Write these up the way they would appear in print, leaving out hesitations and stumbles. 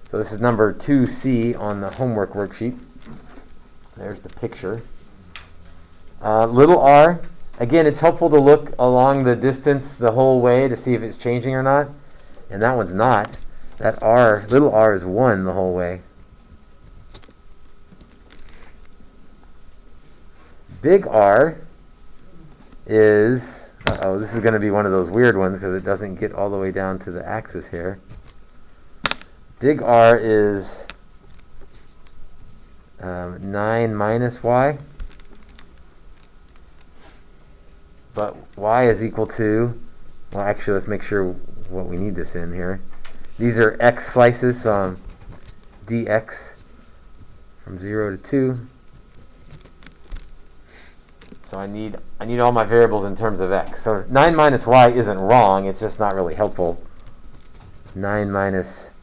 So this is number 2C on the homework worksheet. There's the picture. Little r, again, it's helpful to look along the distance the whole way to see if it's changing or not. And that one's not. That r, little r, is 1 the whole way. Big R is, this is going to be one of those weird ones because it doesn't get all the way down to the axis here. Big R is 9 minus y. But y is equal to, well, actually, let's make sure what we need this in here. These are x slices, dx from 0 to 2. So I need all my variables in terms of x. So 9 minus y isn't wrong, it's just not really helpful. 9 minus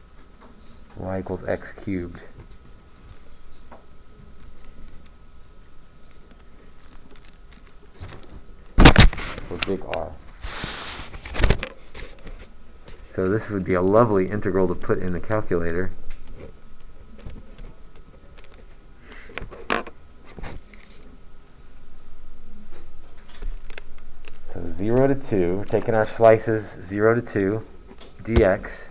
y equals x cubed. For big R. So this would be a lovely integral to put in the calculator. So 0 to 2, we're taking our slices 0 to 2, dx.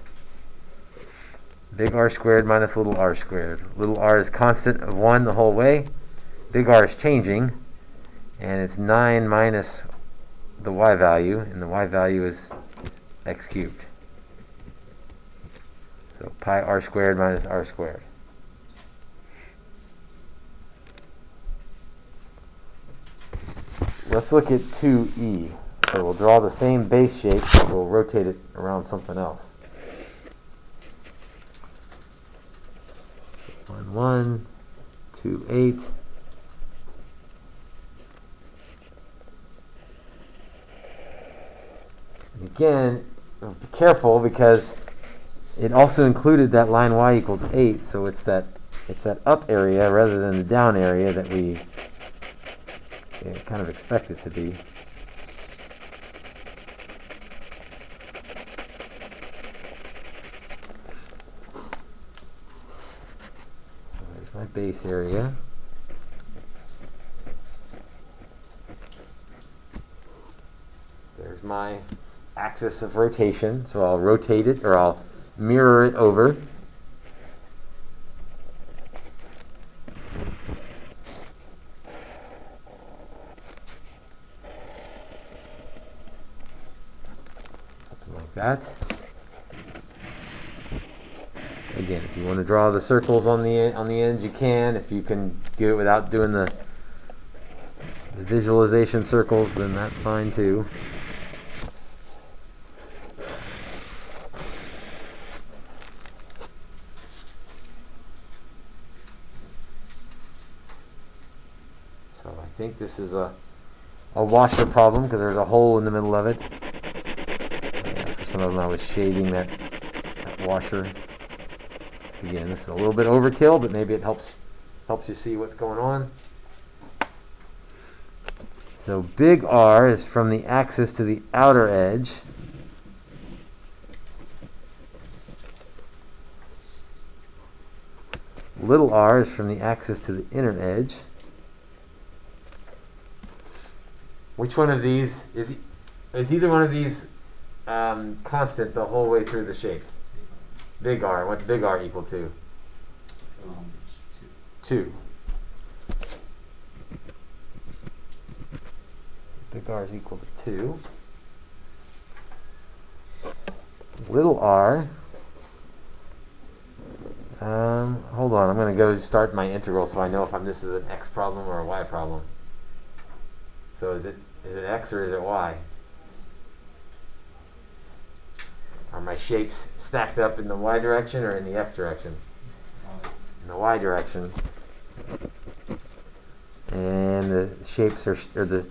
Big R squared minus little r squared. Little r is constant of 1 the whole way. Big R is changing, and it's 9 minus the y value, and the y value is x cubed. So pi r squared minus r squared. Let's look at 2e. So we'll draw the same base shape, but we'll rotate it around something else. 1, 1, 2, 8. And again, be careful because it also included that line y equals 8, so it's that up area rather than the down area that we kind of expect it to be. So there's my base area. There's my axis of rotation, so I'll rotate it, or I'll mirror it over. Something like that. Again, if you want to draw the circles on the ends, you can. If you can do it without doing the visualization circles, then that's fine too. I think this is a washer problem because there's a hole in the middle of it. For some of them I was shading that washer. Again, this is a little bit overkill, but maybe it helps you see what's going on. So big R is from the axis to the outer edge. Little r is from the axis to the inner edge. Which one of these is either one of these constant the whole way through the shape? Big R. What's big R equal to? 2. Big R is equal to 2. Little r. Hold on. I'm going to go start my integral so I know if this is an x problem or a y problem. So is it x or is it y? Are my shapes stacked up in the y direction or in the x direction? In the y direction. And the shapes or the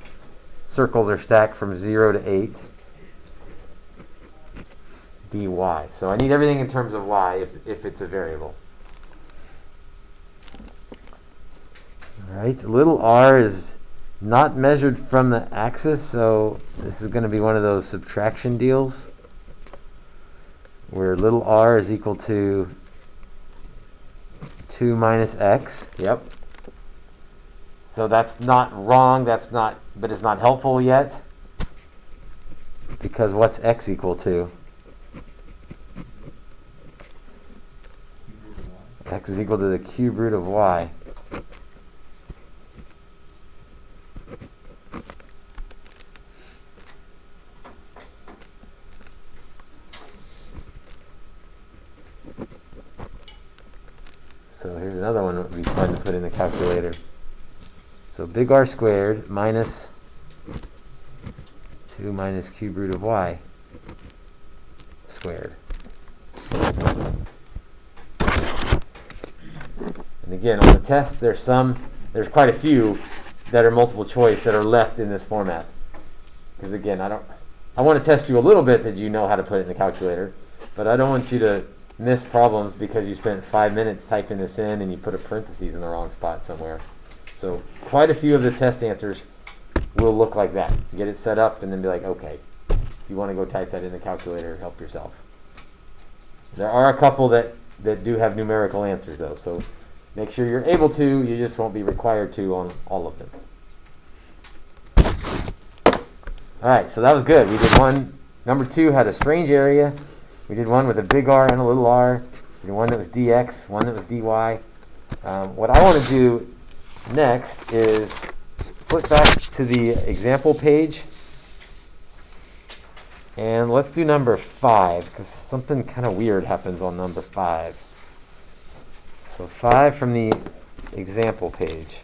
circles are stacked from 0 to 8 dy. So I need everything in terms of y if it's a variable. All right, little r is not measured from the axis, so this is going to be one of those subtraction deals where little r is equal to 2 minus x. Yep. So that's not wrong, but it's not helpful yet. Because what's x equal to? X is equal to the cube root of y. So here's another one that would be fun to put in the calculator. So big R squared minus 2 minus cube root of y squared. And again, on the test, there's quite a few that are multiple choice that are left in this format. Because again, I want to test you a little bit that you know how to put it in the calculator, but I don't want you to miss problems because you spent 5 minutes typing this in and you put a parentheses in the wrong spot somewhere. So quite a few of the test answers will look like that. Get it set up and then be like, okay, if you want to go type that in the calculator, help yourself. There are a couple that do have numerical answers though, so make sure you're able to, you just won't be required to on all of them. Alright, so that was good. We did one. Number 2 had a strange area. We did one with a big R and a little r. We did one that was dx, one that was dy. What I want to do next is flip back to the example page. And let's do number 5, because something kind of weird happens on number 5. So 5 from the example page.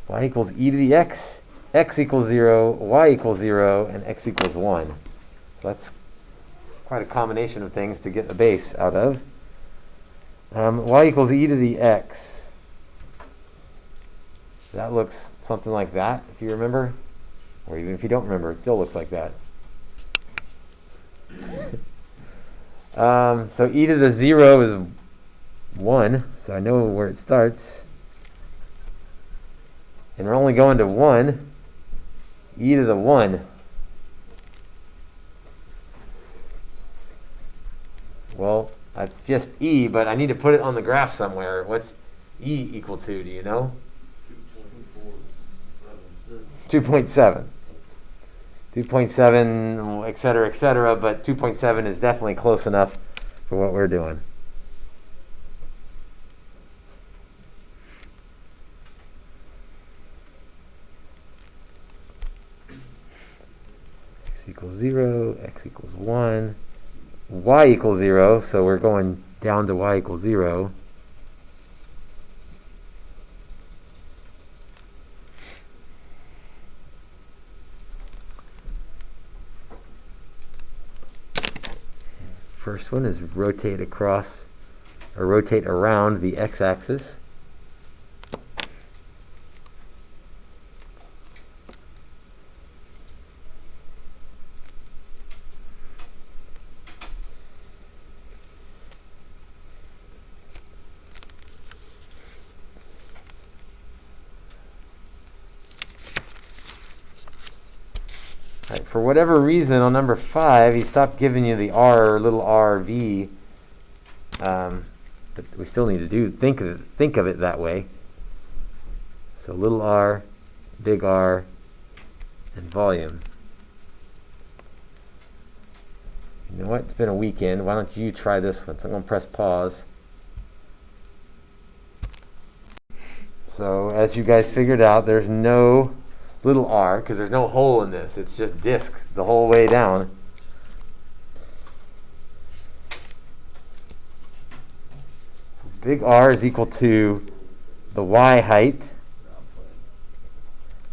Y equals e to the x, x equals 0, y equals 0, and x equals 1. So that's quite a combination of things to get the base out of. Y equals e to the x. That looks something like that, if you remember. Or even if you don't remember, it still looks like that. So e to the 0 is 1, so I know where it starts. And we're only going to 1. E to the 1. Well, that's just e, but I need to put it on the graph somewhere. What's e equal to, do you know? 2.7. 2.7, etc., but 2.7 is definitely close enough for what we're doing. X equals 0, x equals 1, y equals 0, so we're going down to y equals 0. First one is rotate across, or rotate around the x-axis. Right, for whatever reason, on number 5, he stopped giving you the r or little rv, but we still need to think of it that way. So little r, big R, and volume. You know what? It's been a weekend. Why don't you try this one? So I'm going to press pause. So as you guys figured out, there's no little r, because there's no hole in this. It's just disk the whole way down. Big R is equal to the y height,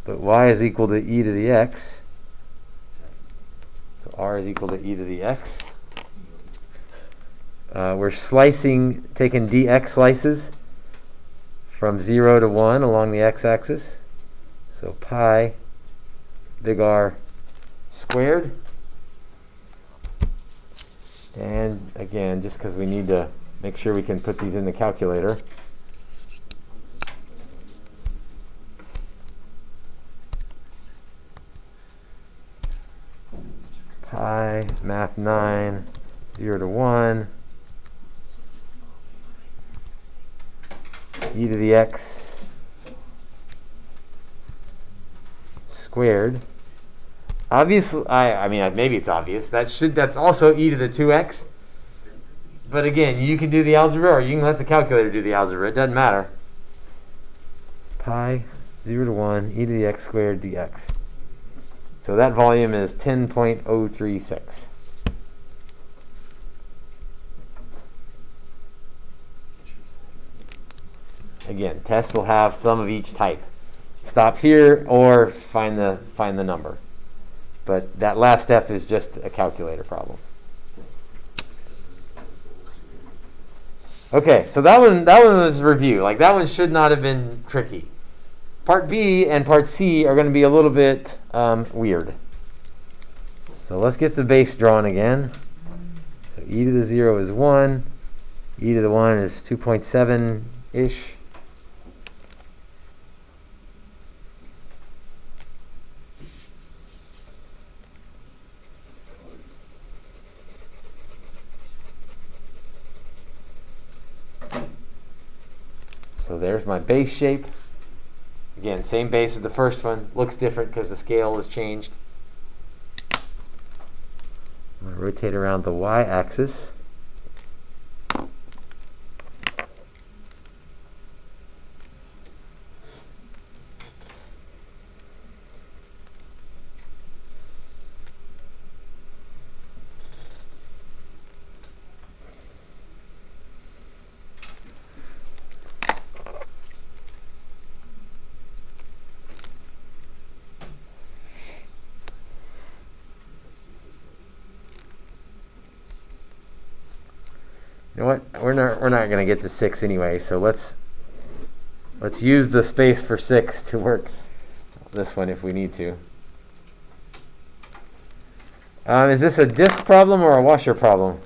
but y is equal to e to the x. So r is equal to e to the x. We're taking dx slices from 0 to 1 along the x-axis. So pi big R squared. And again, just because we need to make sure we can put these in the calculator. pi math 9 0 to 1 e to the x squared. Obviously, I mean, maybe it's obvious. That's also e to the 2x. But again, you can do the algebra, or you can let the calculator do the algebra. It doesn't matter. Pi 0 to 1 e to the x squared dx. So that volume is 10.036. Again, tests will have some of each type. Stop here or find the number. But that last step is just a calculator problem. Okay, so that one was review. Like, that one should not have been tricky. Part B and Part C are going to be a little bit weird. So let's get the base drawn again. So e to the 0 is 1. E to the 1 is 2.7-ish. So there's my base shape. Again, same base as the first one. Looks different because the scale has changed. I'm going to rotate around the y-axis. You know what? We're not going to get to 6 anyway, so let's use the space for 6 to work this one if we need to. Is this a disk problem or a washer problem?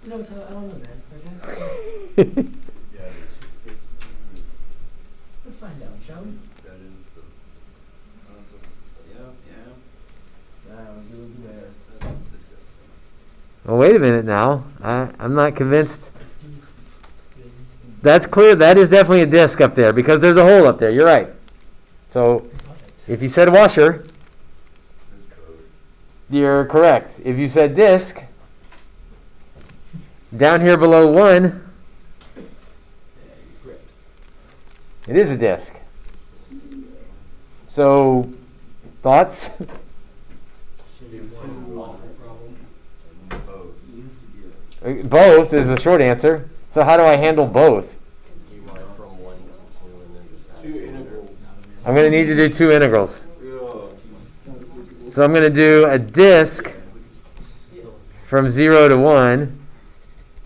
No, I don't know, man. Let's find out, shall we? That is the. We'll do there. That's disgusting. Well, wait a minute now. I'm not convinced. That's clear. That is definitely a disk up there because there's a hole up there. You're right. So if you said washer, you're correct. If you said disk, down here below 1, it is a disk. So, thoughts? Both is the short answer. So how do I handle both? I'm going to need to do 2 integrals. So I'm going to do a disk from 0 to 1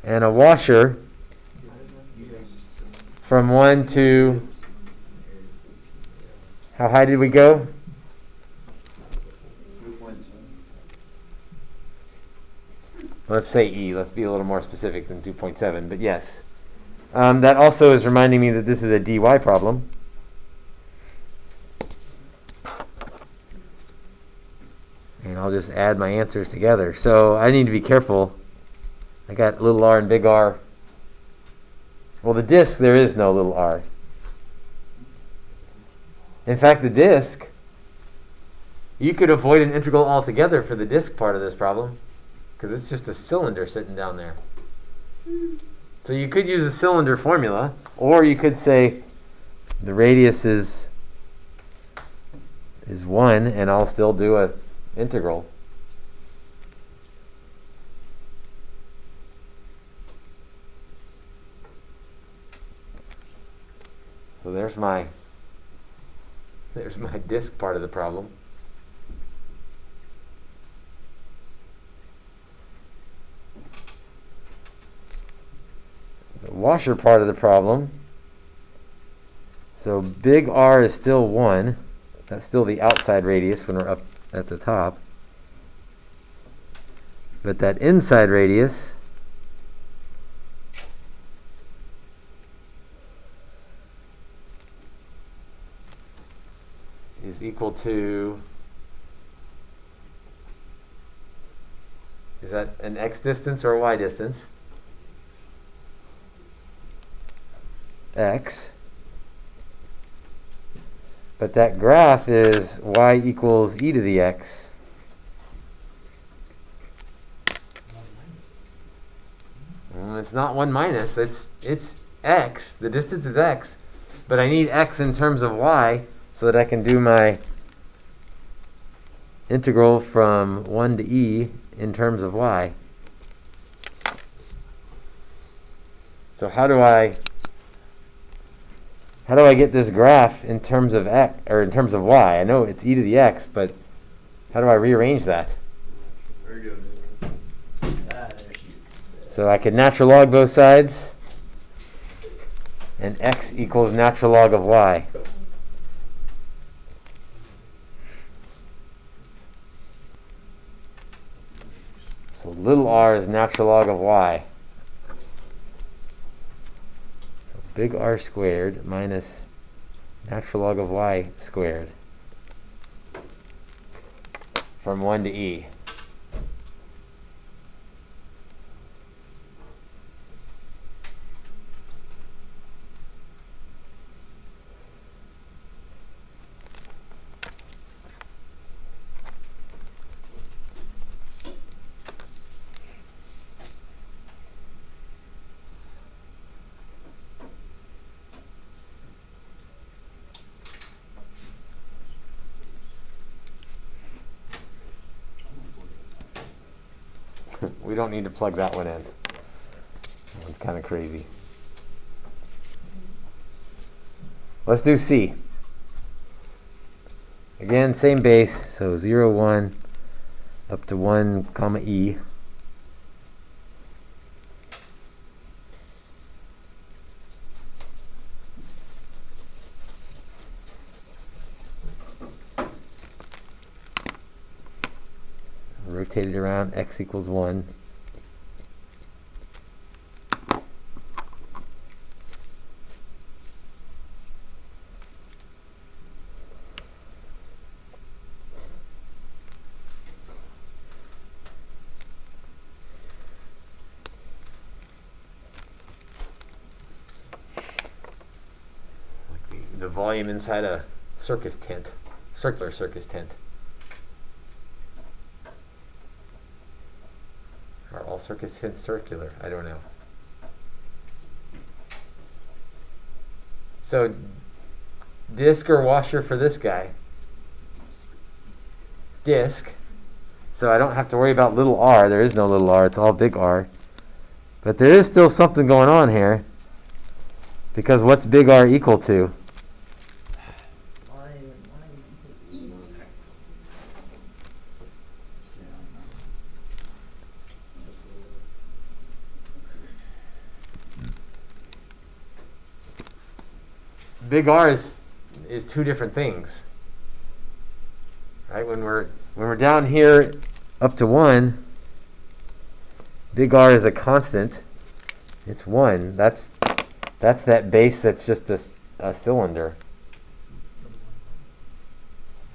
and a washer from 1 to, how high did we go? Let's say E. Let's be a little more specific than 2.7, but yes. That also is reminding me that this is a dy problem. And I'll just add my answers together. So I need to be careful. I got little r and big R. Well, the disk, there is no little r. In fact, the disk, you could avoid an integral altogether for the disk part of this problem, because it's just a cylinder sitting down there. So you could use a cylinder formula, or you could say the radius is 1, and I'll still do a integral. So there's my disk part of the problem. The washer part of the problem. So big R is still 1. That's still the outside radius when we're up at the top. But that inside radius is equal to, is that an x distance or a y distance? X. But that graph is y equals e to the x. It's not 1 minus, it's x. The distance is x. But I need x in terms of y so that I can do my integral from 1 to e in terms of y. So how do I get this graph in terms of x or in terms of y? I know it's e to the x, but how do I rearrange that? Very good. There she is. So I could natural log both sides, and x equals natural log of y. So little r is natural log of y. So big R squared minus natural log of y squared from 1 to e. We don't need to plug that one in. It's kind of crazy. Let's do C. Again, same base, so 0, 1, up to 1, comma E. Rotate it around, x equals 1. Like the volume inside a circus tent, circular circus tent. Are all circus tents circular? I don't know. So, disc or washer for this guy? Disc. So I don't have to worry about little r. There is no little r. It's all big R. But there is still something going on here. Because what's big R equal to? Y is equal to E. Big R is two different things. Right? When we're down here up to 1, big R is a constant. It's 1. That's that base that's just a cylinder.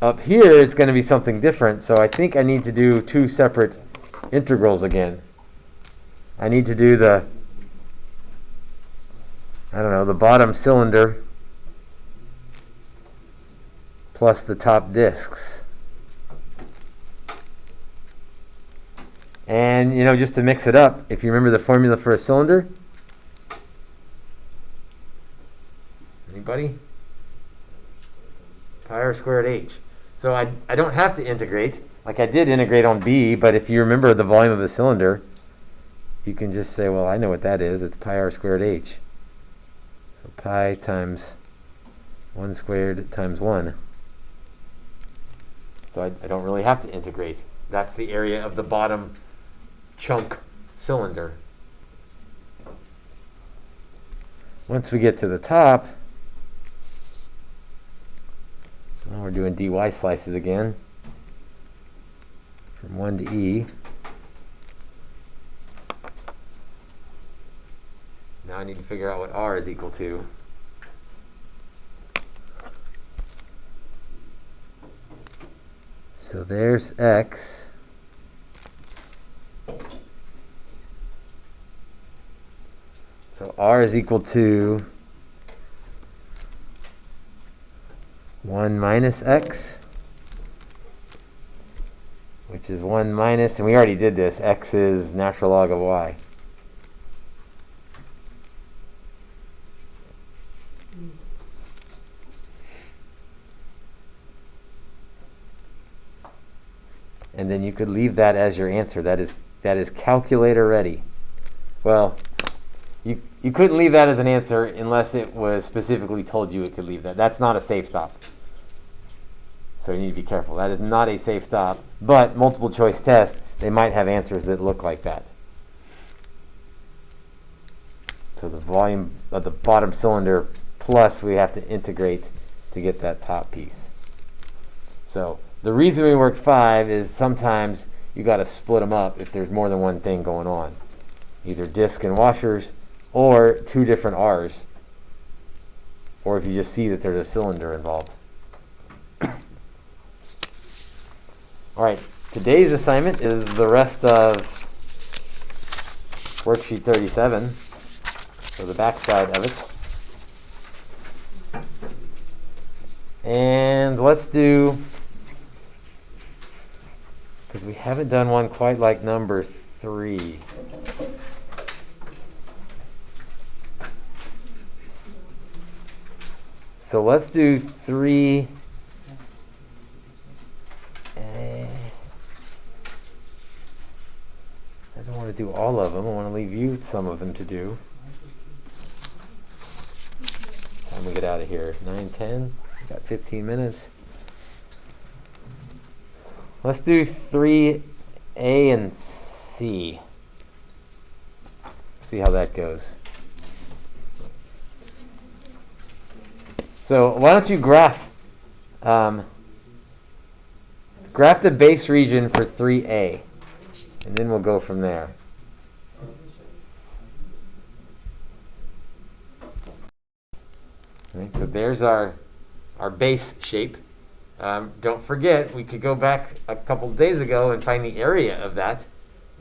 Up here it's going to be something different, so I think I need to do two separate integrals again. I need to do the bottom cylinder plus the top discs. And, just to mix it up, if you remember the formula for a cylinder? Anybody? Pi r squared h. So I don't have to integrate, like I did integrate on B, but if you remember the volume of a cylinder, you can just say, well, I know what that is. It's pi r squared h. So pi times 1 squared times 1. So I don't really have to integrate. That's the area of the bottom chunk cylinder. Once we get to the top, now we're doing dy slices again from 1 to e. Now I need to figure out what r is equal to. So there's x. So r is equal to 1 minus x, which is 1 minus, and we already did this, x is natural log of y. And then you could leave that as your answer. That is calculator ready. Well, you couldn't leave that as an answer unless it was specifically told you it could leave that. That's not a safe stop. So you need to be careful. That is not a safe stop. But multiple choice test, they might have answers that look like that. So the volume of the bottom cylinder plus we have to integrate to get that top piece. So the reason we worked 5 is sometimes you got to split them up if there's more than one thing going on. Either disc and washers or two different R's. Or if you just see that there's a cylinder involved. Alright, today's assignment is the rest of worksheet 37, so the back side of it. And let's do, because we haven't done one quite like number 3. So let's do 3. I don't want to do all of them. I want to leave you some of them to do. Time we get out of here. 9:10. We got 15 minutes. Let's do 3A and C. See how that goes. So why don't you graph the base region for 3A, and then we'll go from there. Right, so there's our base shape. Don't forget, we could go back a couple of days ago and find the area of that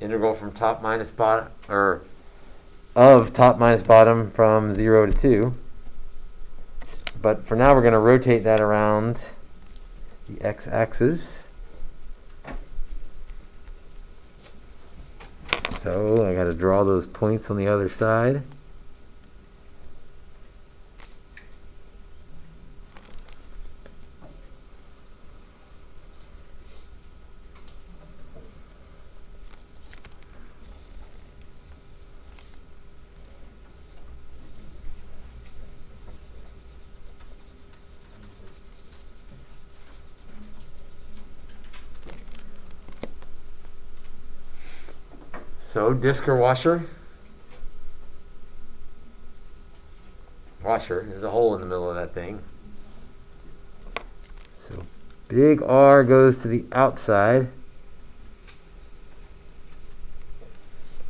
integral from top minus bottom, or of top minus bottom from 0 to 2. But for now, we're going to rotate that around the x-axis. So I got to draw those points on the other side. So, disc or washer? Washer. There's a hole in the middle of that thing. So, big R goes to the outside.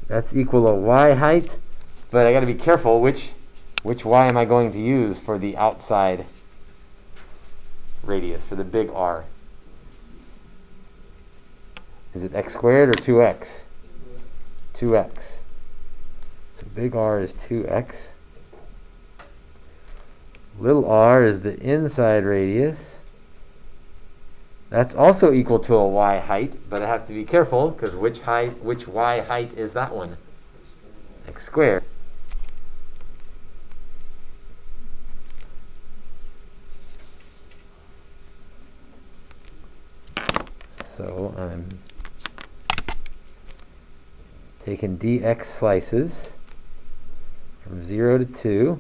That's equal to Y height. But I got to be careful which Y am I going to use for the outside radius, for the big R. Is it x squared or 2x? 2x. So big R is 2x. Little r is the inside radius. That's also equal to a y height, but I have to be careful because which y height is that one? X squared. So I'm taking dx slices from 0 to 2,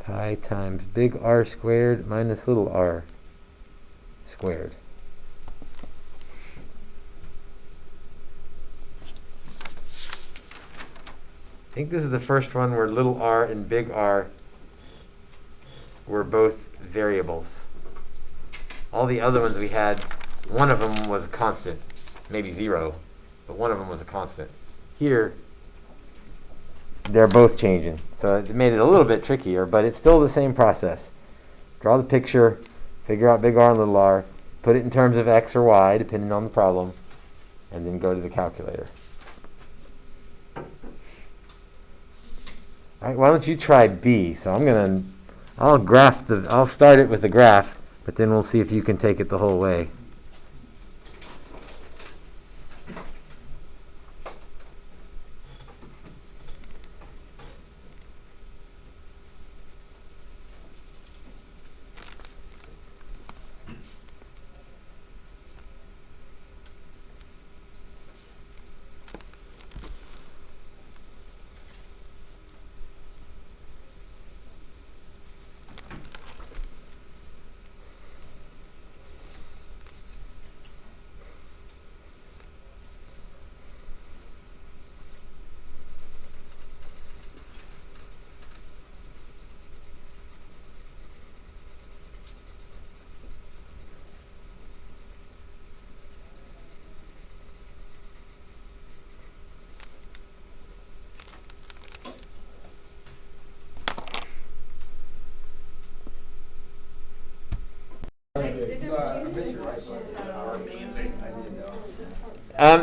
pi times big R squared minus little r squared. I think this is the first one where little r and big R were both variables. All the other ones we had, one of them was a constant, maybe 0. But one of them was a constant. Here, they're both changing. So it made it a little bit trickier, but it's still the same process. Draw the picture, figure out big R and little r, put it in terms of X or Y, depending on the problem, and then go to the calculator. All right, why don't you try B? So I'll start it with the graph, but then we'll see if you can take it the whole way.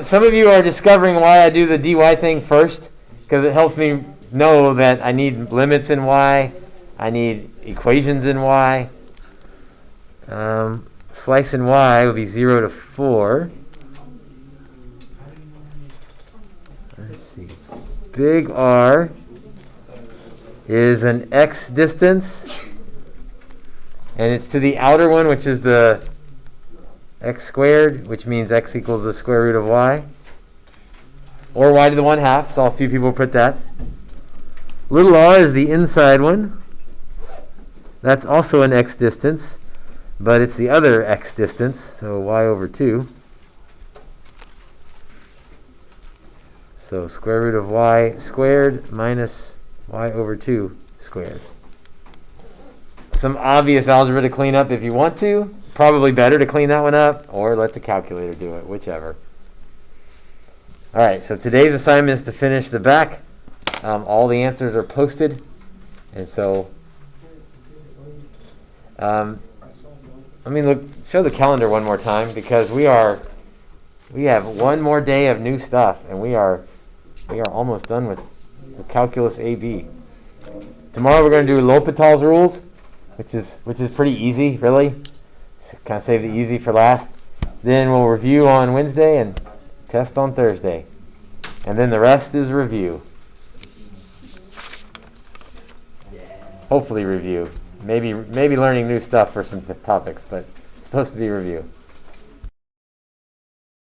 Some of you are discovering why I do the dy thing first, because it helps me know that I need limits in y, I need equations in y. Slice in y will be 0 to 4. Let's see. Big R is an x distance, and it's to the outer one, which is the x squared, which means x equals the square root of y, or y to the 1/2. So a few people put that. Little r is the inside one. That's also an x distance, but it's the other x distance, so y over 2. So square root of y squared minus y over 2 squared. Some obvious algebra to clean up if you want to. Probably better to clean that one up, or let the calculator do it, whichever. All right, so today's assignment is to finish the back. All the answers are posted, and so let me show the calendar one more time, because we have one more day of new stuff, and we are almost done with calculus AB. Tomorrow we're going to do L'Hopital's rules, which is pretty easy, really. Kind of save the easy for last. Then we'll review on Wednesday and test on Thursday. And then the rest is review. Hopefully review. Maybe learning new stuff for some topics, but it's supposed to be review.